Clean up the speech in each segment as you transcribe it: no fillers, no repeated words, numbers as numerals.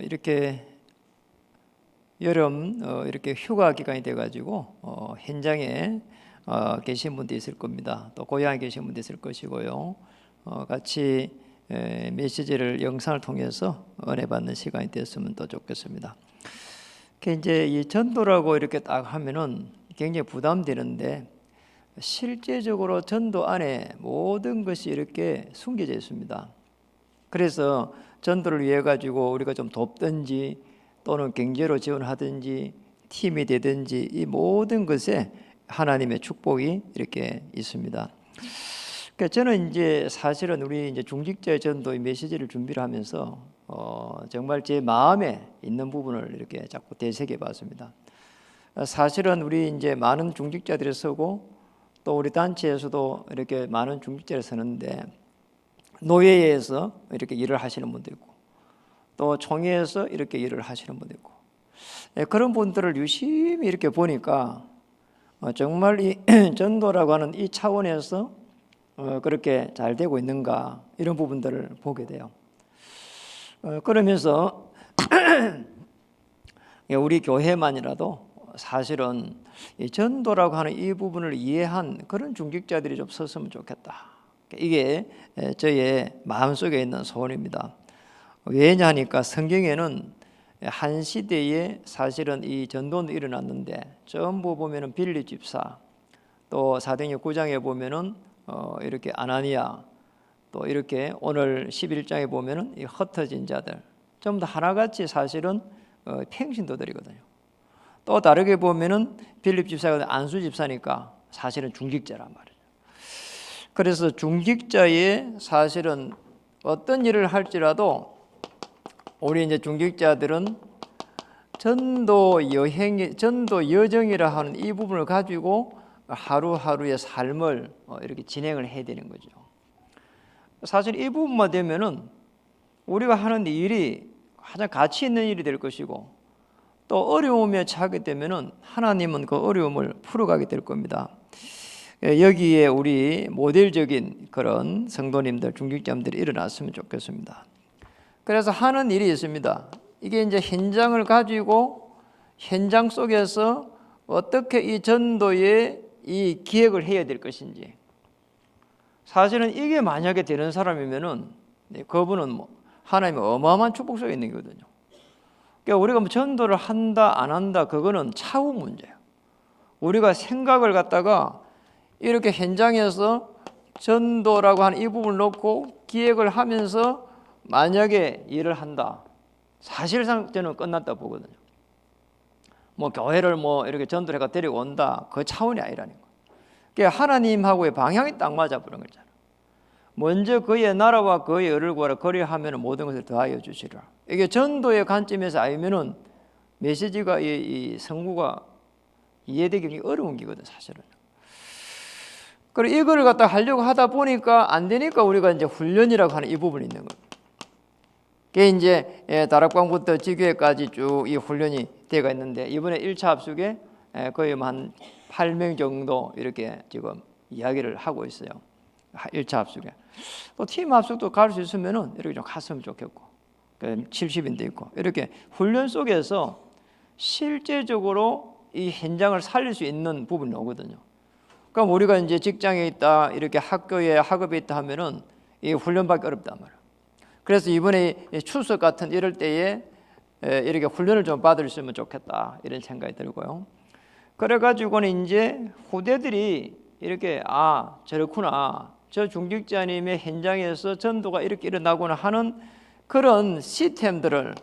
이렇게 여름 이렇게 휴가 기간이 돼가지고 현장에 계신 분도 있을 겁니다. 또 고향에 계신 분도 있을 것이고요. 같이 메시지를 영상을 통해서 은혜 받는 시간이 됐으면 더 좋겠습니다. 이제 이 전도라고 이렇게 딱 하면은 굉장히 부담되는데 실제적으로 전도 안에 모든 것이 이렇게 숨겨져 있습니다. 그래서 전도를 위해 가지고 우리가 좀 돕든지 또는 경제로 지원하든지 팀이 되든지 이 모든 것에 하나님의 축복이 이렇게 있습니다. 그러니까 저는 이제 사실은 우리 이제 중직자의 전도의 메시지를 준비를 하면서 정말 제 마음에 있는 부분을 이렇게 자꾸 되새겨 봤습니다. 사실은 우리 이제 많은 중직자들이 서고 또 우리 단체에서도 이렇게 많은 중직자를 서는데 노예에서 이렇게 일을 하시는 분도 있고 또 총회에서 이렇게 일을 하시는 분도 있고 그런 분들을 유심히 이렇게 보니까 정말 이 전도라고 하는 이 차원에서 그렇게 잘 되고 있는가 이런 부분들을 보게 돼요. 그러면서 우리 교회만이라도 사실은 이 전도라고 하는 이 부분을 이해한 그런 중직자들이 좀 섰으면 좋겠다. 이게 저의 마음속에 있는 소원입니다. 왜냐하니까 성경에는 한 시대에 사실은 이 전도는 일어났는데 전부 보면은 빌립 집사 또 사도행전 9장에 보면은 이렇게 아나니아 또 이렇게 오늘 11장에 보면은 이 흩어진 자들 전부 다 하나같이 사실은 평신도들이거든요. 또 다르게 보면은 빌립 집사가 안수 집사니까 사실은 중직자란 말이에요. 그래서 중직자의 사실은 어떤 일을 할지라도 우리 이제 중직자들은 전도 여정이라 하는 이 부분을 가지고 하루하루의 삶을 이렇게 진행을 해야 되는 거죠. 사실 이 부분만 되면은 우리가 하는 일이 가장 가치 있는 일이 될 것이고 또 어려움에 처하게 되면은 하나님은 그 어려움을 풀어가게 될 겁니다. 여기에 우리 모델적인 그런 성도님들, 중직자님들이 일어났으면 좋겠습니다. 그래서 하는 일이 있습니다. 이게 이제 현장을 가지고 현장 속에서 어떻게 이 전도에 이 기획을 해야 될 것인지. 사실은 이게 만약에 되는 사람이면은 그분은 하나님의 어마어마한 축복 속에 있는 거거든요. 그러니까 우리가 전도를 한다 안 한다 그거는 차후 문제예요. 우리가 생각을 갖다가 이렇게 현장에서 전도라고 하는 이 부분을 놓고 기획을 하면서 만약에 일을 한다. 사실상 저는 끝났다 보거든요. 교회를 이렇게 전도를 해가 데리고 온다. 그 차원이 아니라는 거예요. 그러니까 하나님하고의 방향이 딱 맞아버린 거잖아요. 먼저 그의 나라와 그의 의를 구하라 그리하면 모든 것을 더하여 주시리라. 이게 전도의 관점에서 알면은 메시지가 이 성구가 이해되기 어려운 게거든 사실은. 그리고 이거를 갖다 하려고 하다 보니까 안 되니까 우리가 이제 훈련이라고 하는 이 부분이 있는 거예요. 그게 이제 다락방부터 지교회까지 쭉 이 훈련이 되어 있는데 이번에 1차 합숙에 거의 한 8명 정도 이렇게 지금 이야기를 하고 있어요. 1차 합숙에. 또 팀 합숙도 갈 수 있으면은 이렇게 좀 갔으면 좋겠고. 70인도 있고. 이렇게 훈련 속에서 실제적으로 이 현장을 살릴 수 있는 부분이 오거든요. 그럼 우리가 이제 직장에 있다, 이렇게 학교에 학업에 있다 하면은 이 훈련받기 어렵단 말이에요. 그래서 이번에 추석 같은 이럴 때에 이렇게 훈련을 좀 받으시면 좋겠다 이런 생각이 들고요. 그래가지고는 이제 후대들이 이렇게 저렇구나 저 중직자님의 현장에서 전도가 이렇게 일어나구나 하는 그런 시스템들을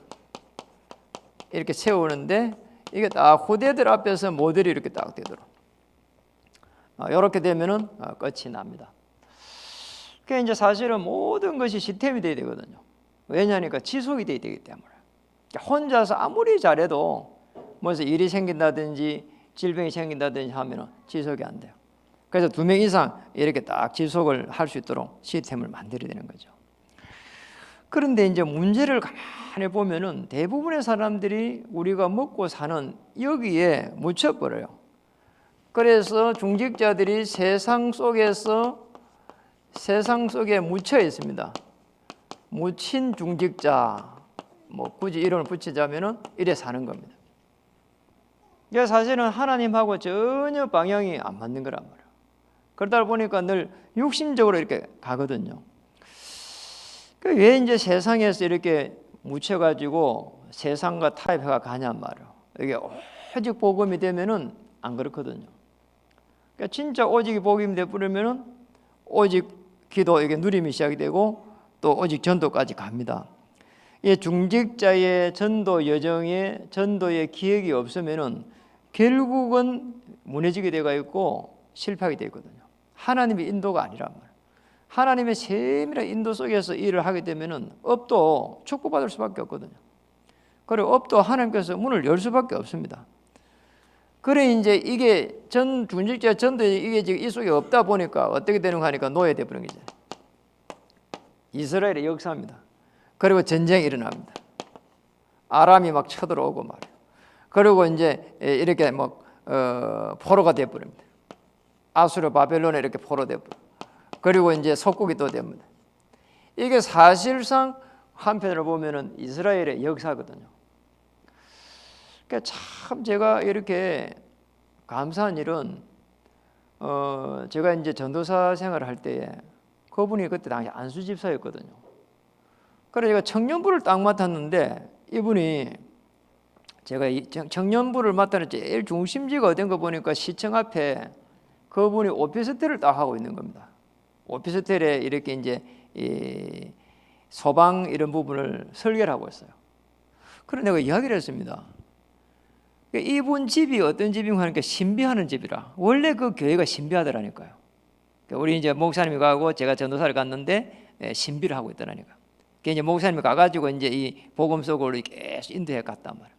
이렇게 세우는데 이게 딱 후대들 앞에서 모델이 이렇게 딱 되도록 이렇게 되면은 끝이 납니다. 그러니까 이제 사실은 모든 것이 시스템이 돼야 되거든요. 왜냐하니까 지속이 돼야 되기 때문에. 혼자서 아무리 잘해도 뭐서 일이 생긴다든지 질병이 생긴다든지 하면은 지속이 안 돼요. 그래서 2명 이상 이렇게 딱 지속을 할 수 있도록 시스템을 만들어야 되는 거죠. 그런데 이제 문제를 가만히 보면은 대부분의 사람들이 우리가 먹고 사는 여기에 묻혀버려요. 그래서 중직자들이 세상 속에 묻혀 있습니다. 묻힌 중직자 뭐 굳이 이름을 붙이자면은 이래 사는 겁니다. 이게 사실은 하나님하고 전혀 방향이 안 맞는 거란 말이에요. 그러다 보니까 늘 육신적으로 이렇게 가거든요. 왜 이제 세상에서 이렇게 묻혀가지고 세상과 타협해가 가냔 말이에요. 이게 오직 복음이 되면은 안 그렇거든요. 그러니까 진짜 오직 복음이 되버리면은 오직 기도 이게 누림이 시작이 되고 또 오직 전도까지 갑니다. 이 중직자의 전도 여정에 전도의 기획이 없으면은 결국은 무너지게 되어 있고 실패하게 되거든요. 하나님의 인도가 아니란 말이에요. 하나님의 세밀한 인도 속에서 일을 하게 되면은 업도 축복받을 수밖에 없거든요. 그리고 업도 하나님께서 문을 열 수밖에 없습니다. 그래 이제 이게 중직자 전도 이게 지금 이 속에 없다 보니까 어떻게 되는가 하니까 노예돼 버린 거죠. 이스라엘의 역사입니다. 그리고 전쟁이 일어납니다. 아람이 막 쳐들어오고 말이에요. 그리고 이제 이렇게 막 포로가 돼 버립니다. 아수르 바벨론에 이렇게 포로 돼 버려. 그리고 이제 속국이 또 됩니다. 이게 사실상 한편으로 보면은 이스라엘의 역사거든요. 그러니까 참 제가 이렇게 감사한 일은 제가 이제 전도사 생활을 할 때에 그분이 그때 당시 안수 집사였거든요. 그래서 제가 청년부를 딱 맡았는데 이분이 제가 청년부를 맡는 제일 중심지가 어딘 거 보니까 시청 앞에 그분이 오피스텔을 딱 하고 있는 겁니다. 오피스텔에 이렇게 이제 이 소방 이런 부분을 설계를 하고 있어요. 그래서 내가 이야기를 했습니다. 이분 집이 어떤 집인가 하니까 신비하는 집이라. 원래 그 교회가 신비하더라니까요. 우리 이제 목사님이 가고 제가 전도사를 갔는데 신비를 하고 있더라니까. 이제 목사님이 가가지고 이제 이 복음 속으로 계속 인도해 갔단 말이에요.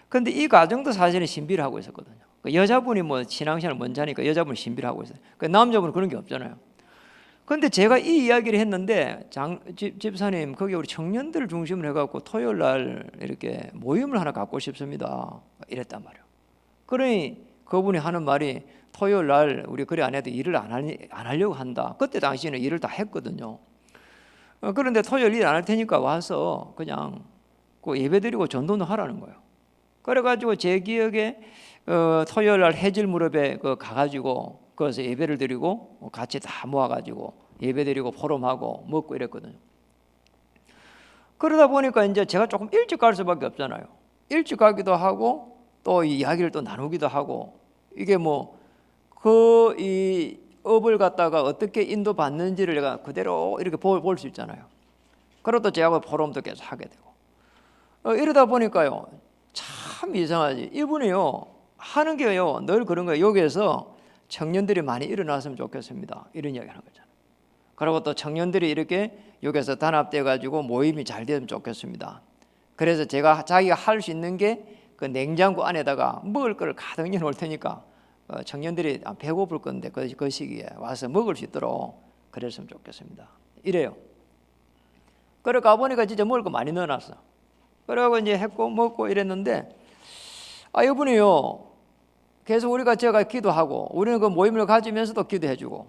그런데 이 가정도 사실은 신비를 하고 있었거든요. 여자분이 뭐 신앙생활을 먼저 하니까 여자분이 신비를 하고 있어요. 남자분은 그런 게 없잖아요. 그런데 제가 이 이야기를 했는데 집사님 거기 우리 청년들 중심으로 해갖고 토요일 날 이렇게 모임을 하나 갖고 싶습니다. 이랬단 말이에요. 그러니 그분이 하는 말이 토요일 날 우리 그래 안 해도 일을 안 하려고 한다. 그때 당시에는 일을 다 했거든요. 그런데 토요일 일 안 할 테니까 와서 그냥 그 예배드리고 전도는 하라는 거예요. 그래가지고 제 기억에 토요일 날 해질 무렵에 가가지고 거기서 예배를 드리고 같이 다 모아가지고 예배드리고 포럼하고 먹고 이랬거든요. 그러다 보니까 이제 제가 조금 일찍 갈 수밖에 없잖아요. 일찍 가기도 하고 또 이야기를 또 나누기도 하고 이게 뭐 이 업을 갖다가 어떻게 인도받는지를 내가 그대로 이렇게 볼 수 있잖아요. 그리고 또 제하고 포럼도 계속 하게 되고 이러다 보니까요 참 이상하지. 이분이요 하는 게요 늘 그런 거예요. 여기에서 청년들이 많이 일어났으면 좋겠습니다. 이런 이야기 하는 거잖아요. 그리고 또 청년들이 이렇게 여기서 단합돼 가지고 모임이 잘 되면 좋겠습니다. 그래서 자기가 할 수 있는 게 그 냉장고 안에다가 먹을 걸 가득 넣어 놓을 테니까 청년들이 배고플 건데 그 시기에 와서 먹을 수 있도록 그랬으면 좋겠습니다. 이래요. 그래 가보니까 진짜 먹을 거 많이 넣어놨어. 그러고 이제 했고 먹고 이랬는데 이분이요 계속 제가 기도하고 우리는 그 모임을 가지면서도 기도해주고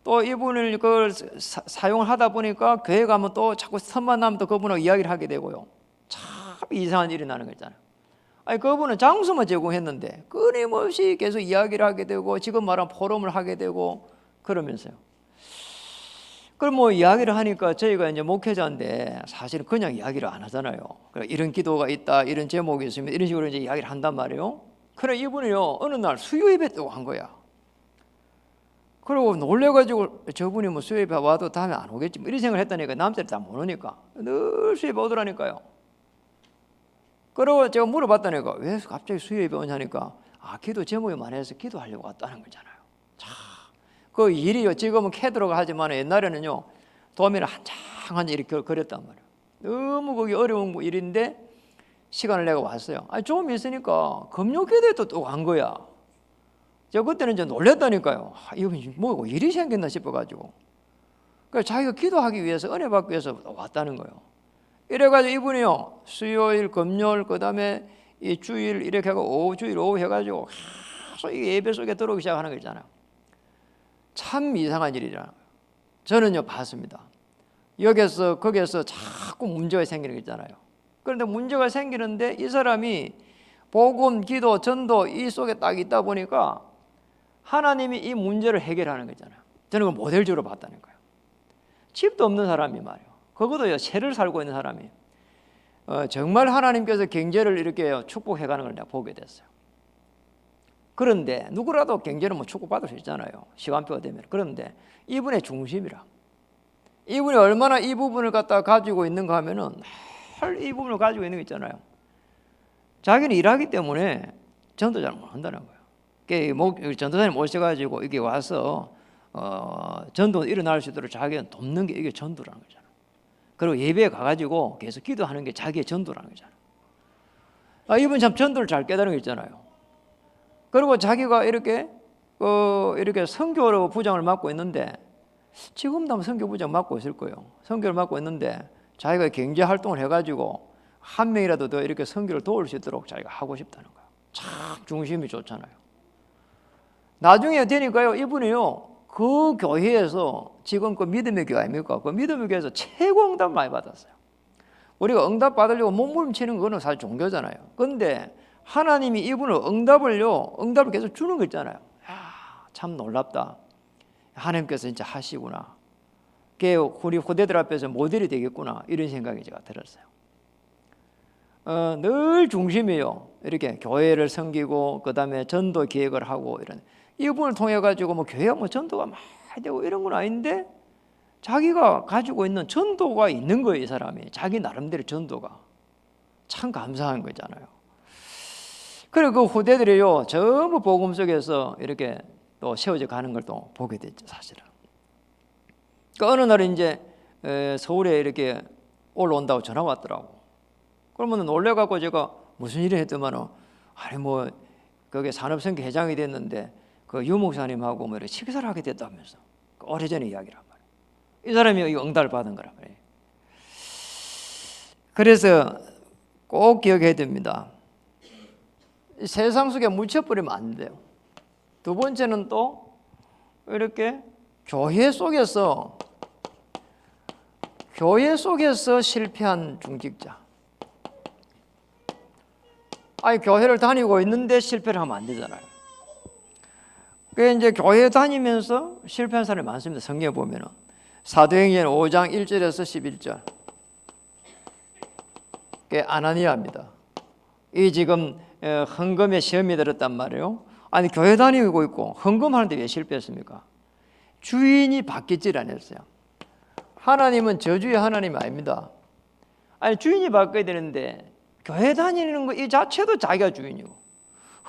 또 이분을 그걸 사용을 하다 보니까 교회 가면 또 자꾸 틈만 나면 또 그분하고 이야기를 하게 되고요. 참 이상한 일이 나는 거 있잖아요. 그분은 장소만 제공했는데 끊임없이 계속 이야기를 하게 되고 지금 말한 포럼을 하게 되고 그러면서요. 그럼 뭐 이야기를 하니까 저희가 이제 목회자인데 사실은 그냥 이야기를 안 하잖아요. 이런 기도가 있다, 이런 제목이 있으면 이런 식으로 이제 이야기를 한단 말이에요. 그래 이분이요 어느 날 수요 예배 때고 한 거야. 그리고 놀래가지고 저분이 뭐 수요 예배 와도 다음에 안 오겠지 뭐 이런 생각을 했다니까 남자들이 다 못 오니까 늘 수요 예배 오더라니까요. 그리고 제가 물어봤다니까 왜 갑자기 수요 예배 오냐니까 기도 제목이 많이 해서 기도하려고 왔다는 거잖아요. 참, 그 일이요 지금은 캐드로가 하지만 옛날에는요 도면을 한장 이렇게 그렸단 말이에요. 너무 그게 어려운 일인데 시간을 내가 왔어요. 좀 있으니까 금요기도에 또 간 거야. 제가 그때는 이제 놀랬다니까요. 이거 뭐 일이 생겼나 싶어가지고. 그래서 자기가 기도하기 위해서 은혜 받기 위해서 왔다는 거예요. 이래가지고 이분이요 수요일, 금요일, 그 다음에 이 주일 이렇게 하고 주일 오후 해가지고 계속 이 예배 속에 들어오기 시작하는 거 있잖아요. 참 이상한 일이잖아요. 저는요 봤습니다. 거기에서 자꾸 문제가 생기는 거 있잖아요. 그런데 문제가 생기는데 이 사람이 복음, 기도, 전도 이 속에 딱 있다 보니까 하나님이 이 문제를 해결하는 거잖아요. 저는 그걸 모델적으로 봤다는 거예요. 집도 없는 사람이 말이에요. 그것도요, 새를 살고 있는 사람이 정말 하나님께서 경제를 이렇게 축복해가는 걸 내가 보게 됐어요. 그런데 누구라도 경제는 뭐 축복받을 수 있잖아요. 시간표가 되면. 그런데 이분의 중심이라, 이분이 얼마나 이 부분을 갖다 가지고 있는가 하면은 이 부분을 가지고 있는 거 있잖아요. 자기는 일하기 때문에 전도 잘 못한다는 거예요. 전도사님 오셔가지고 이게 와서 전도 일어날 수 있도록 자기가 돕는 게 이게 전도라는 거잖아요. 그리고 예배에 가가지고 계속 기도하는 게 자기의 전도라는 거잖아요. 이분 참 전도를 잘 깨달은 게 있잖아요. 그리고 자기가 이렇게 선교로 부장을 맡고 있는데, 지금도 아마 선교 부장 맡고 있을 거예요. 선교를 맡고 있는데 자기가 경제 활동을 해가지고 한 명이라도 더 이렇게 선교를 도울 수 있도록 자기가 하고 싶다는 거예요. 참 중심이 좋잖아요. 나중에 되니까요, 이분이요, 그 교회에서 지금 그 믿음의 교회 아닙니까? 그 믿음의 교회에서 최고 응답 많이 받았어요. 우리가 응답 받으려고 몸부림치는 거는 사실 종교잖아요. 그런데 하나님이 이분을 응답을 계속 주는 거 있잖아요. 참 놀랍다. 하나님께서 진짜 하시구나. 그게 우리 후대들 앞에서 모델이 되겠구나. 이런 생각이 제가 들었어요. 늘 중심이요. 이렇게 교회를 섬기고 그다음에 전도 기획을 하고 이런, 이분을 통해 가지고 뭐 교회가 뭐 전도가 많이 되고 이런 건 아닌데 자기가 가지고 있는 전도가 있는 거예요. 이 사람이 자기 나름대로 전도가 참 감사한 거잖아요. 그리고 그 후대들이요, 전부 복음 속에서 이렇게 또 세워져 가는 걸 또 보게 됐죠, 사실은. 그러니까 어느 날 이제 서울에 이렇게 올라온다고 전화 왔더라고. 그러면 놀래갖고 제가 무슨 일을 했더만은, 아니 뭐 거기 산업선교 회장이 됐는데 그 유목사님하고 뭐 이렇게 식사를 하게 됐다면서. 오래전에 이야기란 말이에요. 이 사람이 이 응답을 받은 거란 말이에요. 그래서 꼭 기억해야 됩니다. 세상 속에 묻혀버리면 안 돼요. 두 번째는 또 이렇게 교회 속에서 실패한 중직자. 아니 교회를 다니고 있는데 실패를 하면 안 되잖아요. 그 이제 교회 다니면서 실패한 사람이 많습니다. 성경에 보면은 사도행전 5장 1절에서 11절. 그게 아나니아입니다. 이 지금 헌금에 시험이 들었단 말이에요. 아니 교회 다니고 있고 헌금하는데 왜 실패했습니까? 주인이 바뀌질 않았어요. 하나님은 저주의 하나님이 아닙니다. 아니 주인이 바뀌어야 되는데 교회 다니는 거 이 자체도 자기가 주인이고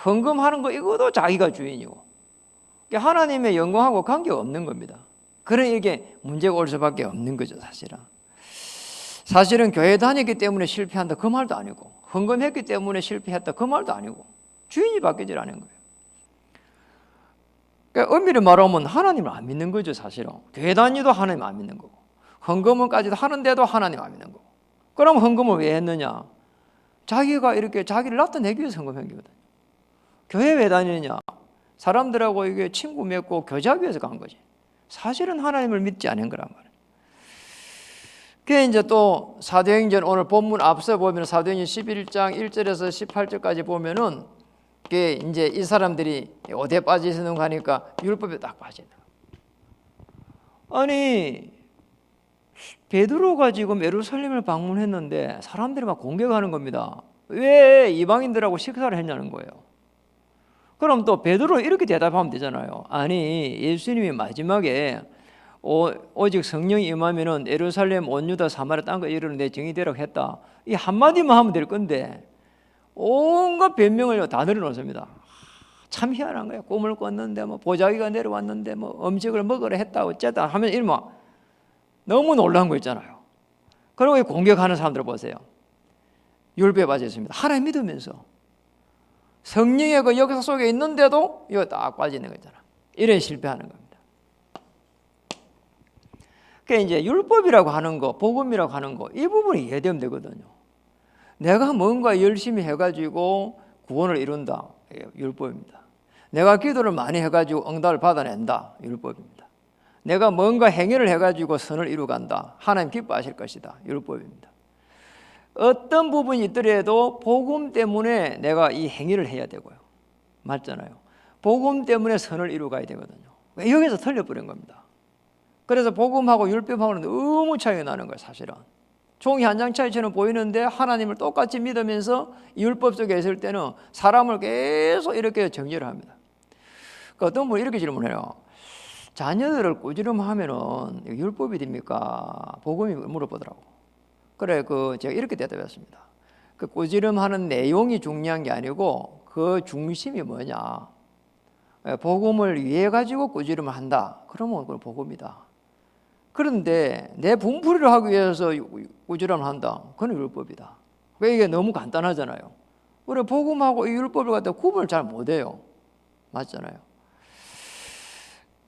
헌금하는 거 이것도 자기가 주인이고 하나님의 영광하고 관계가 없는 겁니다. 그러니 이게 문제가 올 수밖에 없는 거죠. 사실은 교회 다니기 때문에 실패한다 그 말도 아니고 헌금했기 때문에 실패했다 그 말도 아니고 주인이 바뀌질 않은 거예요. 그러니까 엄밀히 말하면 하나님을 안 믿는 거죠. 사실은 교회 다니도 하나님 안 믿는 거고 헌금은까지도 하는데도 하나님 안 믿는 거고. 그럼 헌금을 왜 했느냐? 자기가 이렇게 자기를 나타내기 위해서 헌금한 거거든요. 교회 왜 다니느냐? 사람들하고 이게 친구 맺고 교제하기 위해서 간 거지. 사실은 하나님을 믿지 않은 거란 말이에요. 그게 이제 또 사도행전 오늘 본문 앞서 보면 사도행전 11장 1절에서 18절까지 보면은 그게 이제 이 사람들이 어디에 빠져 있는가 하니까 율법에 딱 빠진다. 아니 베드로가 지금 예루살렘을 방문했는데 사람들이 막 공격하는 겁니다. 왜 이방인들하고 식사를 했냐는 거예요. 그럼 또 베드로 이렇게 대답하면 되잖아요. 아니 예수님이 마지막에 오직 성령이 임하면은 예루살렘 온 유다 사마리아 땅과 이르러 내 증인이 되라고 했다. 이 한마디만 하면 될 건데 온갖 변명을 다 늘어놓습니다. 참 희한한 거예요. 꿈을 꿨는데 뭐 보자기가 내려왔는데 뭐 음식을 먹으라 했다 어쨌다 하면 이러면 너무 놀란 거 있잖아요. 그리고 공격하는 사람들 보세요. 율법에 빠져 있습니다. 하나님 믿으면서 성령의 그 역사 속에 있는데도 이거 딱 빠지는 거잖아. 이런 실패하는 겁니다. 그러니까 이제 율법이라고 하는 거, 복음이라고 하는 거, 이 부분이 이해되면 되거든요. 내가 뭔가 열심히 해가지고 구원을 이룬다. 율법입니다. 내가 기도를 많이 해가지고 응답을 받아낸다. 율법입니다. 내가 뭔가 행위를 해가지고 선을 이루간다. 하나님 기뻐하실 것이다. 율법입니다. 어떤 부분이 있더라도 복음 때문에 내가 이 행위를 해야 되고요. 맞잖아요. 복음 때문에 선을 이루어가야 되거든요. 여기서 틀려버린 겁니다. 그래서 복음하고 율법하고는 너무 차이가 나는 거예요. 사실은 종이 한 장 차이처럼 보이는데 하나님을 똑같이 믿으면서 율법 속에 있을 때는 사람을 계속 이렇게 정죄를 합니다. 그러니까 어떤 분이 이렇게 질문해요. 자녀들을 꾸지름하면은 율법이 됩니까? 복음이 물어보더라고. 그래, 제가 이렇게 대답했습니다. 그 꾸지름하는 내용이 중요한 게 아니고 그 중심이 뭐냐? 복음을 위해 가지고 꾸지름을 한다. 그러면 그건 복음이다. 그런데 내 분풀이를 하기 위해서 꾸지람을 한다. 그건 율법이다. 왜 이게 너무 간단하잖아요. 우리 복음하고 이 율법을 갖다 구분을 잘 못해요. 맞잖아요.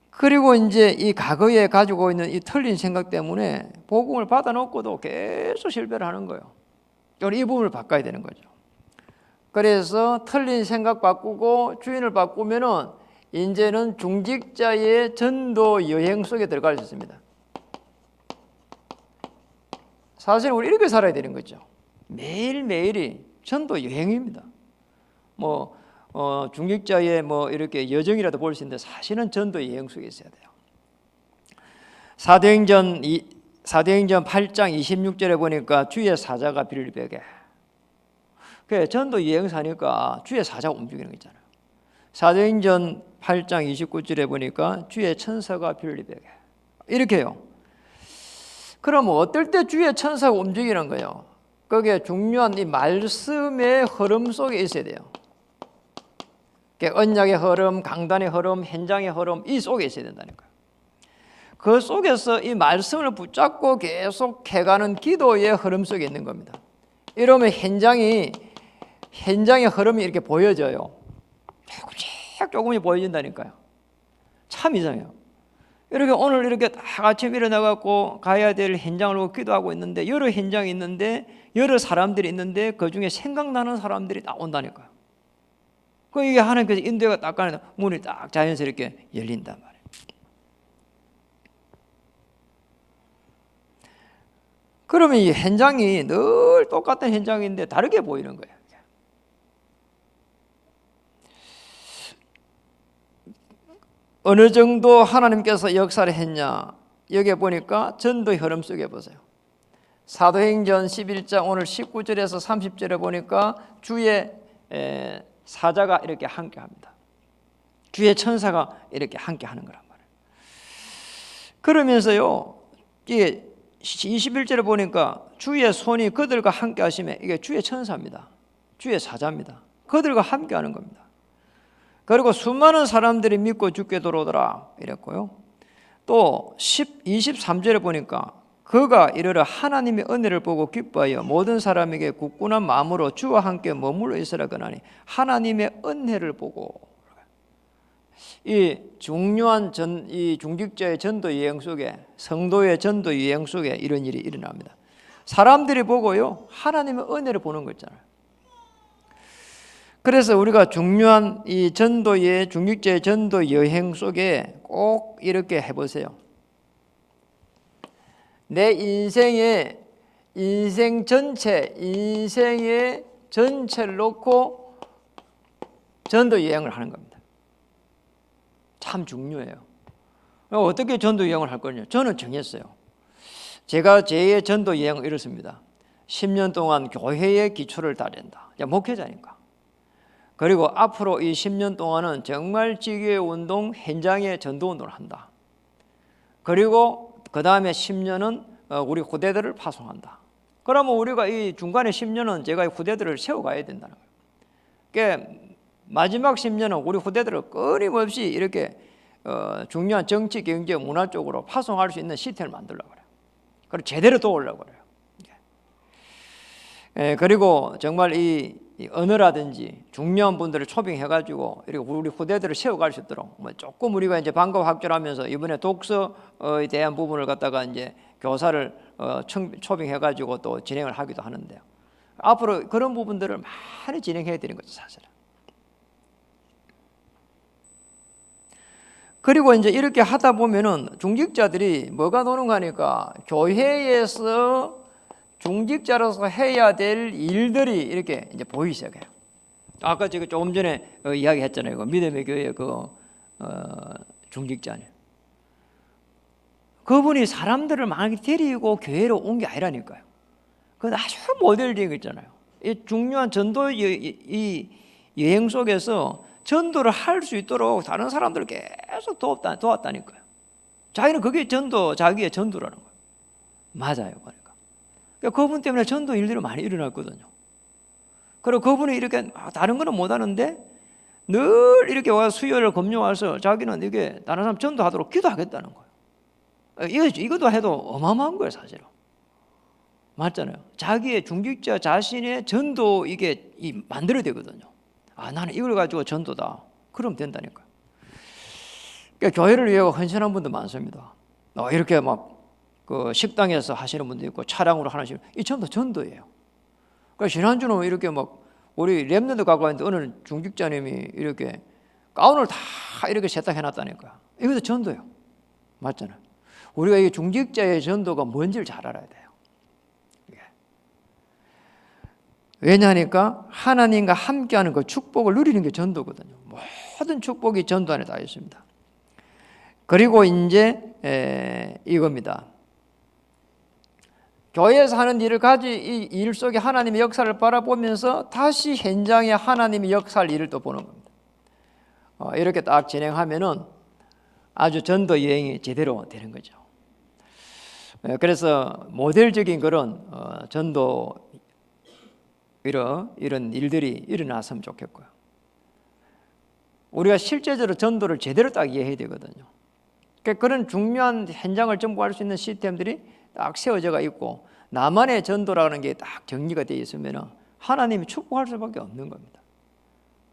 그리고 이제 이 과거에 가지고 있는 이 틀린 생각 때문에 복음을 받아놓고도 계속 실패를 하는 거예요. 이 부분을 바꿔야 되는 거죠. 그래서 틀린 생각 바꾸고 주인을 바꾸면은 이제는 중직자의 전도 여행 속에 들어갈 수 있습니다. 사실 우리 이렇게 살아야 되는 거죠. 매일매일이 전도 여행입니다. 중직자의 이렇게 여정이라도 볼 수 있는데 사실은 전도 여행 속에 있어야 돼요. 사도행전 8장 26절에 보니까 주의 사자가 빌립에게, 그 전도 여행 사니까 주의 사자가 움직이는 거 있잖아요. 사도행전 8장 29절에 보니까 주의 천사가 빌립에게, 이렇게요. 그럼 어떨 때 주의 천사가 움직이는 거예요? 그게 중요한 이 말씀의 흐름 속에 있어야 돼요. 언약의 흐름, 강단의 흐름, 현장의 흐름, 이 속에 있어야 된다는 거예요. 그 속에서 이 말씀을 붙잡고 계속 해가는 기도의 흐름 속에 있는 겁니다. 이러면 현장의 흐름이 이렇게 보여져요. 조금씩 보여진다니까요. 참 이상해요. 이렇게 오늘 이렇게 다 아침 일어나갖고 가야 될 현장을 보고 기도하고 있는데 여러 현장이 있는데 여러 사람들이 있는데 그 중에 생각나는 사람들이 나온다니까요. 이게 하나님께서 인도가 딱 가는 문이 딱 자연스럽게 열린단 말이에요. 그러면 이 현장이 늘 똑같은 현장인데 다르게 보이는 거예요. 어느 정도 하나님께서 역사를 했냐? 여기 보니까 전도 흐름 속에 보세요. 사도행전 11장 오늘 19절에서 30절에 보니까 주의 사자가 이렇게 함께합니다. 주의 천사가 이렇게 함께하는 거란 말이에요. 그러면서요, 이게 21절에 보니까 주의 손이 그들과 함께하시면 이게 주의 천사입니다. 주의 사자입니다. 그들과 함께하는 겁니다. 그리고 수많은 사람들이 믿고 죽게 들어오더라 이랬고요. 또 23절에 보니까 그가 이르러 하나님의 은혜를 보고 기뻐하여 모든 사람에게 굳건한 마음으로 주와 함께 머물러 있으라 그러나니 하나님의 은혜를 보고, 이 중요한 이 중직자의 전도 여행 속에, 성도의 전도 여행 속에 이런 일이 일어납니다. 사람들이 보고요 하나님의 은혜를 보는 거 있잖아요. 그래서 우리가 중요한 이 전도의 중직자의 전도 여행 속에 꼭 이렇게 해보세요. 내 인생의 전체를 놓고 전도 여행을 하는 겁니다. 참 중요해요. 어떻게 전도 여행을 할 거냐? 저는 정했어요. 제가 제 전도 여행은 이렇습니다. 10년 동안 교회의 기초를 다진다. 목회자니까. 그리고 앞으로 이 10년 동안은 정말 지교회 운동, 현장의 전도 운동을 한다. 그리고 그 다음에 10년은 우리 후대들을 파송한다. 그러면 우리가 이 중간에 10년은 제가 후대들을 세워가야 된다는 거예요. 그러니까 마지막 10년은 우리 후대들을 끊임없이 이렇게 중요한 정치, 경제, 문화 쪽으로 파송할 수 있는 시스템을 만들려고 그래요. 그리고 제대로 도우려고 그래요. 그리고 정말 이 언어라든지 중요한 분들을 초빙해가지고 이렇게 우리 후대들을 세워갈 수 있도록 조금 우리가 이제 방과 확절하면서 이번에 독서에 대한 부분을 갖다가 이제 교사를 초빙해가지고 또 진행을 하기도 하는데요. 앞으로 그런 부분들을 많이 진행해야 되는 거죠, 사실은. 그리고 이제 이렇게 하다 보면은 중직자들이 뭐가 노는 거니까 교회에서 중직자로서 해야 될 일들이 이렇게 이제 보이기 시작해요. 아까 제가 조금 전에 이야기했잖아요. 그 믿음의 교회 중직자님. 그분이 사람들을 많이 데리고 교회로 온 게 아니라니까요. 그건 아주 모델링 있잖아요. 이 중요한 전도 이 여행 속에서 전도를 할 수 있도록 다른 사람들을 계속 도왔다니까요. 자기는 그게 자기의 전도라는 거예요. 맞아요. 그러니까 그분 때문에 전도 일들이 많이 일어났거든요. 그리고 그분이 이렇게 다른 거는 못하는데 늘 이렇게 와서 수요일을 검증와서 자기는 이게 다른 사람 전도하도록 기도하겠다는 거예요. 이것도 해도 어마어마한 거예요, 사실은. 맞잖아요. 자기의 중직자 자신의 전도 이게 만들어야 되거든요. 나는 이걸 가지고 전도다. 그럼 된다니까요. 그러니까 교회를 위해 헌신한 분도 많습니다. 이렇게 그 식당에서 하시는 분도 있고 차량으로 하시는 이 전도예요. 그러니까 지난주는 이렇게 우리 랩런트 가고 있는데 어느 중직자님이 이렇게 가운을 다 이렇게 세탁해 놨다니까요. 이것도 전도예요. 맞잖아요. 우리가 이 중직자의 전도가 뭔지를 잘 알아야 돼요. 왜냐하니까 하나님과 함께하는 그 축복을 누리는 게 전도거든요. 모든 축복이 전도 안에 다 있습니다. 그리고 이제 이겁니다. 교회에서 하는 일을 이 일 속에 하나님의 역사를 바라보면서 다시 현장에 하나님의 역사를 일을 또 보는 겁니다. 이렇게 딱 진행하면은 아주 전도 여행이 제대로 되는 거죠. 그래서 모델적인 그런 전도 이런 일들이 일어났으면 좋겠고요. 우리가 실제적으로 전도를 제대로 딱 이해해야 되거든요. 그러니까 그런 중요한 현장을 정복할 수 있는 시스템들이 딱 세워져가 있고 나만의 전도라는 게 딱 정리가 되어 있으면 하나님이 축복할 수밖에 없는 겁니다.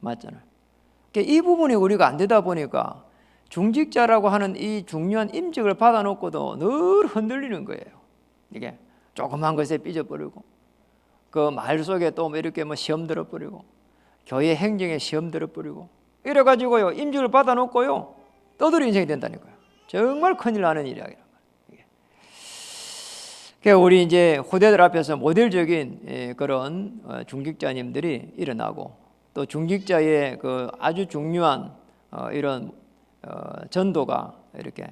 맞잖아요. 그러니까 이 부분이 우리가 안 되다 보니까 중직자라고 하는 이 중요한 임직을 받아놓고도 늘 흔들리는 거예요. 이게 조그만 것에 삐져버리고 그 말 속에 또 이렇게 시험 들어버리고 교회 행정에 시험 들어버리고 이래가지고요 임직을 받아놓고요 떠돌이 인생이 된다니까요. 정말 큰일 나는 일이야. 그러니까 우리 이제 후대들 앞에서 모델적인 그런 중직자님들이 일어나고 또 중직자의 그 아주 중요한 이런 전도가 이렇게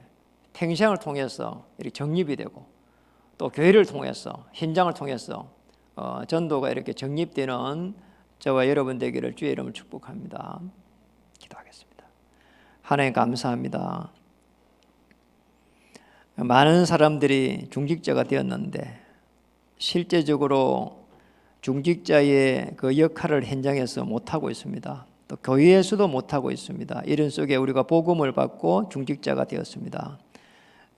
평생을 통해서 이렇게 정립이 되고 또 교회를 통해서 현장을 통해서 전도가 이렇게 정립되는 저와 여러분 되기를 주의 이름으로 축복합니다. 기도하겠습니다. 하나님 감사합니다. 많은 사람들이 중직자가 되었는데 실제적으로 중직자의 그 역할을 현장에서 못하고 있습니다. 또 교회에서도 못하고 있습니다. 이런 속에 우리가 복음을 받고 중직자가 되었습니다.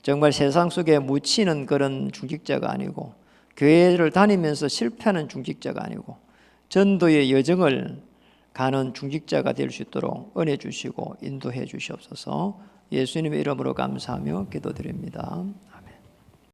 정말 세상 속에 묻히는 그런 중직자가 아니고 교회를 다니면서 실패하는 중직자가 아니고 전도의 여정을 가는 중직자가 될 수 있도록 은혜 주시고 인도해 주시옵소서. 예수님의 이름으로 감사하며 기도드립니다.